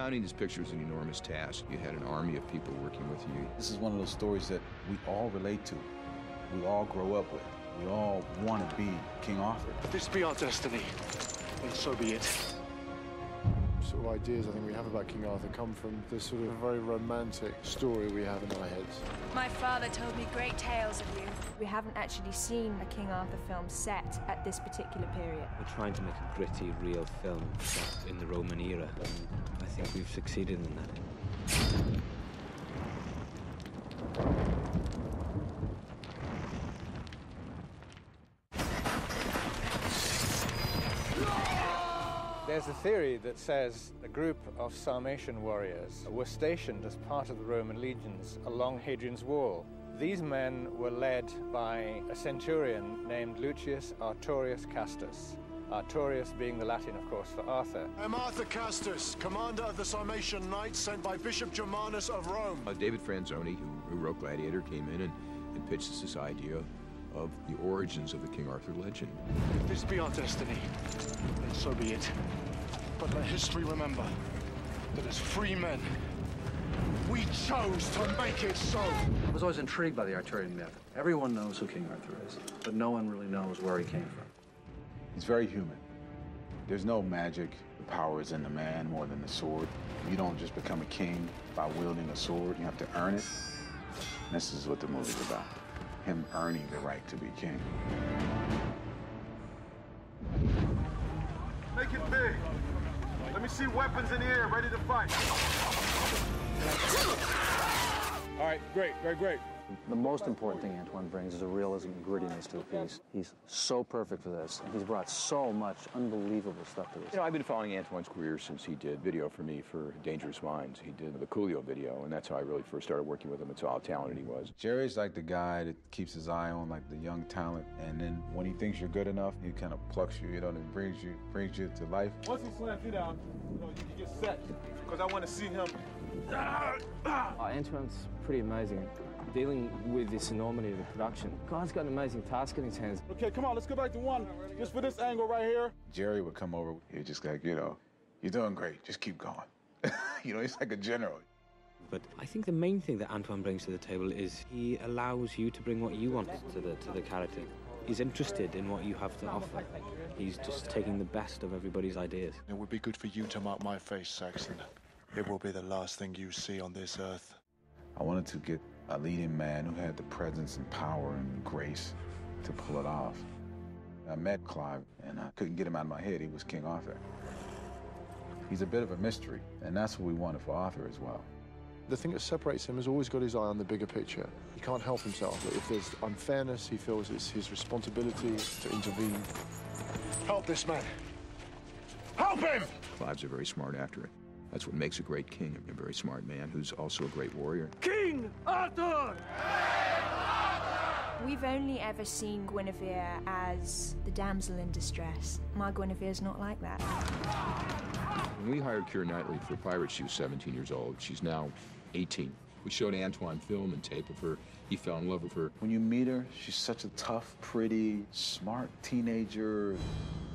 Mounting this picture is an enormous task. You had an army of people working with you. This is one of those stories that we all relate to. We all grow up with. We all want to be King Arthur. This be our destiny, and so be it. Sort of ideas I think we have about King Arthur come from this sort of very romantic story we have in our heads. My father told me great tales of you. We haven't actually seen a King Arthur film set at this particular period. We're trying to make a gritty, real film set in the Roman era, and I think we've succeeded in that. There's a theory that says a group of Sarmatian warriors were stationed as part of the Roman legions along Hadrian's Wall. These men were led by a centurion named Lucius Artorius Castus. Artorius being the Latin, of course, for Arthur. I'm Arthur Castus, commander of the Sarmatian Knights sent by Bishop Germanus of Rome. David Franzoni, who wrote Gladiator, came in and pitched us this idea of the origins of the King Arthur legend. This be our destiny, and so be it. But let history remember that as free men, we chose to make it so. I was always intrigued by the Arthurian myth. Everyone knows who King Arthur is, but no one really knows where he came from. He's very human. There's no magic. The power is in the man more than the sword. You don't just become a king by wielding a sword. You have to earn it. And this is what the movie's about. Him earning the right to be king. Make it big. Let me see weapons in the air, ready to fight. All right, great. The most important thing Antoine brings is a realism and grittiness to the piece. He's so perfect for this. He's brought so much unbelievable stuff to this. You know, I've been following Antoine's career since he did video for me for Dangerous Minds. He did the Coolio video, and that's how I really first started working with him. It's how talented he was. Jerry's like the guy that keeps his eye on like the young talent, and then when he thinks you're good enough, he kind of plucks you, and brings you to life. Once he slams you down, you get set, because I want to see him. Antoine's pretty amazing. Dealing with this enormity of the production. Guy's got an amazing task in his hands. Okay, come on, let's go back to one. Just for this angle right here. Jerry would come over, he'd just like, you're doing great, just keep going. He's like a general. But I think the main thing that Antoine brings to the table is he allows you to bring what you want to the character. He's interested in what you have to offer. He's just taking the best of everybody's ideas. It would be good for you to mark my face, Saxon. It will be the last thing you see on this earth. I wanted to get a leading man who had the presence and power and grace to pull it off. I met Clive, and I couldn't get him out of my head. He was King Arthur. He's a bit of a mystery, and that's what we wanted for Arthur as well. The thing that separates him has always got his eye on the bigger picture. He can't help himself. If there's unfairness, he feels it's his responsibility to intervene. Help this man. Help him! Clive's a very smart actor. That's what makes a great king, a very smart man who's also a great warrior. King Arthur! We've only ever seen Guinevere as the damsel in distress. My Guinevere's not like that. When we hired Keira Knightley for Pirates, she was 17 years old. She's now 18. We showed Antoine film and tape of her. He fell in love with her. When you meet her, she's such a tough, pretty, smart teenager.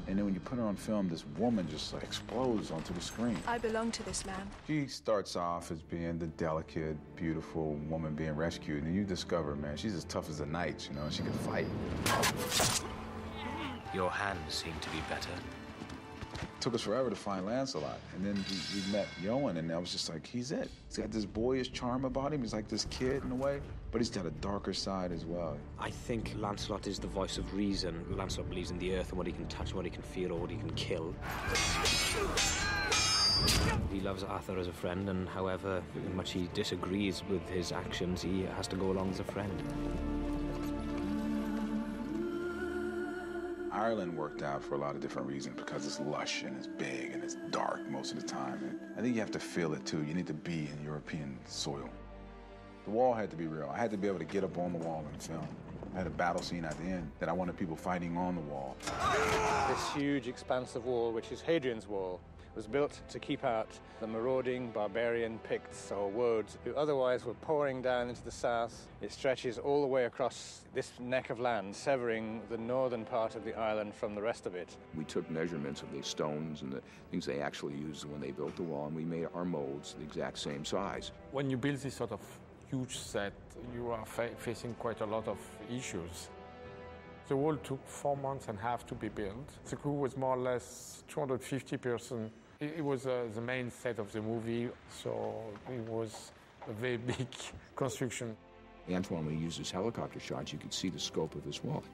And then when you put her on film, this woman just like explodes onto the screen. I belong to this man. She starts off as being the delicate, beautiful woman being rescued, and you discover, man, she's as tough as a knight, she can fight. Your hands seem to be better. It took us forever to find Lancelot, and then we met Yoan, and I was just like, he's it. He's got this boyish charm about him. He's like this kid in a way, but he's got a darker side as well. I think Lancelot is the voice of reason. Lancelot believes in the earth and what he can touch, what he can feel, or what he can kill. He loves Arthur as a friend, and however much he disagrees with his actions, he has to go along as a friend. Ireland worked out for a lot of different reasons because it's lush and it's big and it's dark most of the time. And I think you have to feel it too. You need to be in European soil. The wall had to be real. I had to be able to get up on the wall and film. I had a battle scene at the end that I wanted people fighting on the wall. This huge expanse of wall, which is Hadrian's Wall, was built to keep out the marauding barbarian Picts or Woads who otherwise were pouring down into the south. It stretches all the way across this neck of land, severing the northern part of the island from the rest of it. We took measurements of the stones and the things they actually used when they built the wall, and we made our molds the exact same size. When you build this sort of huge set, you are facing quite a lot of issues. The wall took 4.5 months to be built. The crew was more or less 250 persons. It was the main set of the movie, so it was a very big construction. Antoine, when he used his helicopter shots, you could see the scope of this wall.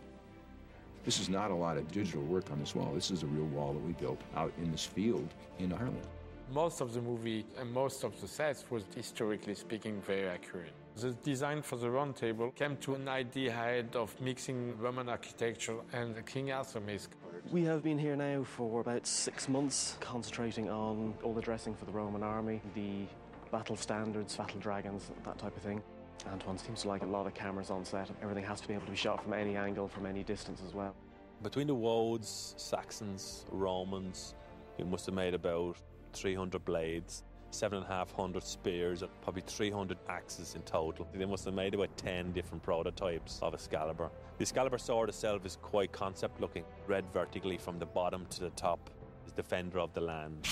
This is not a lot of digital work on this wall. This is a real wall that we built out in this field in Ireland. Most of the movie and most of the sets was, historically speaking, very accurate. The design for the round table came to an idea of mixing Roman architecture and the King Arthur mask. We have been here now for about 6 months, concentrating on all the dressing for the Roman army, the battle standards, battle dragons, that type of thing. Antoine seems to like a lot of cameras on set. Everything has to be able to be shot from any angle, from any distance as well. Between the Woads, Saxons, Romans, we must have made about 300 blades, 750 spears, and probably 300 axes in total. They must have made about 10 different prototypes of Excalibur. The Excalibur sword itself is quite concept looking, read vertically from the bottom to the top, is defender of the land.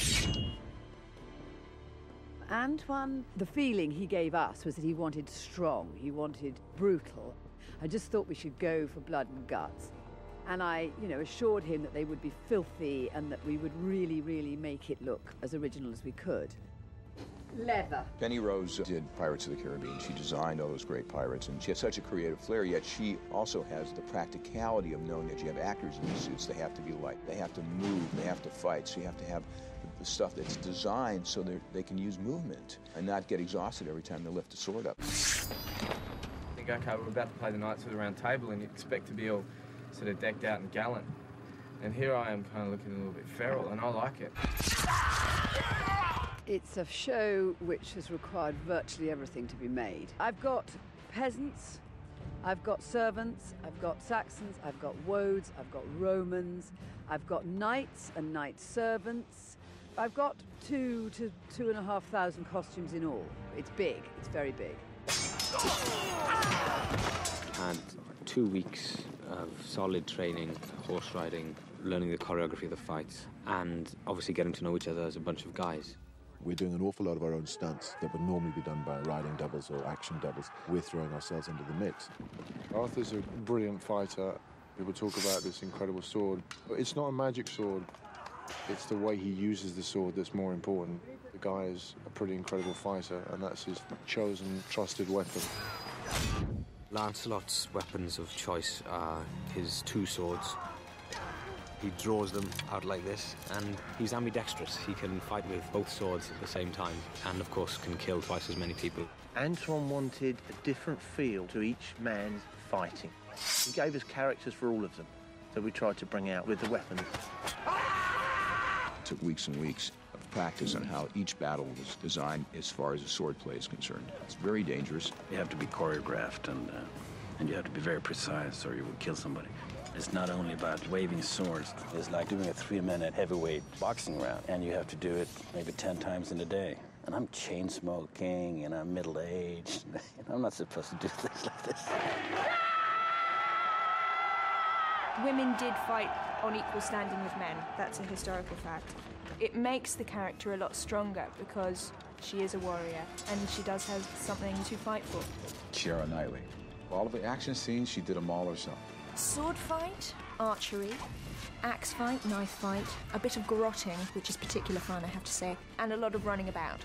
Antoine, the feeling he gave us was that he wanted strong, he wanted brutal. I just thought we should go for blood and guts. And I, assured him that they would be filthy and that we would really, really make it look as original as we could. Leather. Penny Rose did Pirates of the Caribbean. She designed all those great pirates, and she has such a creative flair, yet she also has the practicality of knowing that you have actors in these suits. They have to be light, they have to move, they have to fight, so you have to have the stuff that's designed so they can use movement and not get exhausted every time they lift a sword up. Think, okay, we're about to play the Knights of the Round Table, and you expect to be all sort of decked out and gallant. And here I am kind of looking a little bit feral, and I like it. It's a show which has required virtually everything to be made. I've got peasants, I've got servants, I've got Saxons, I've got Woads, I've got Romans, I've got knights and knight servants. I've got 2,000 to 2,500 costumes in all. It's big, it's very big. Had 2 weeks of solid training, horse riding, learning the choreography of the fights, and obviously getting to know each other as a bunch of guys. We're doing an awful lot of our own stunts that would normally be done by riding doubles or action doubles. We're throwing ourselves into the mix. Arthur's a brilliant fighter. People talk about this incredible sword. But it's not a magic sword. It's the way he uses the sword that's more important. The guy is a pretty incredible fighter, and that's his chosen, trusted weapon. Lancelot's weapons of choice are his 2 swords. He draws them out like this, and he's ambidextrous. He can fight with both swords at the same time, and of course can kill twice as many people. Antoine wanted a different feel to each man's fighting. He gave us characters for all of them that we tried to bring out with the weapons. It took weeks and weeks of practice on how each battle was designed as far as the sword play is concerned. It's very dangerous. You have to be choreographed, and you have to be very precise or you will kill somebody. It's not only about waving swords. It's like doing a 3-minute heavyweight boxing round, and you have to do it maybe 10 times in a day. And I'm chain smoking, and I'm middle-aged. I'm not supposed to do things like this. Women did fight on equal standing with men. That's a historical fact. It makes the character a lot stronger because she is a warrior and she does have something to fight for. Keira Knightley. All of the action scenes, she did them all herself. Sword fight, archery, axe fight, knife fight, a bit of garroting, which is particular fun, I have to say, and a lot of running about.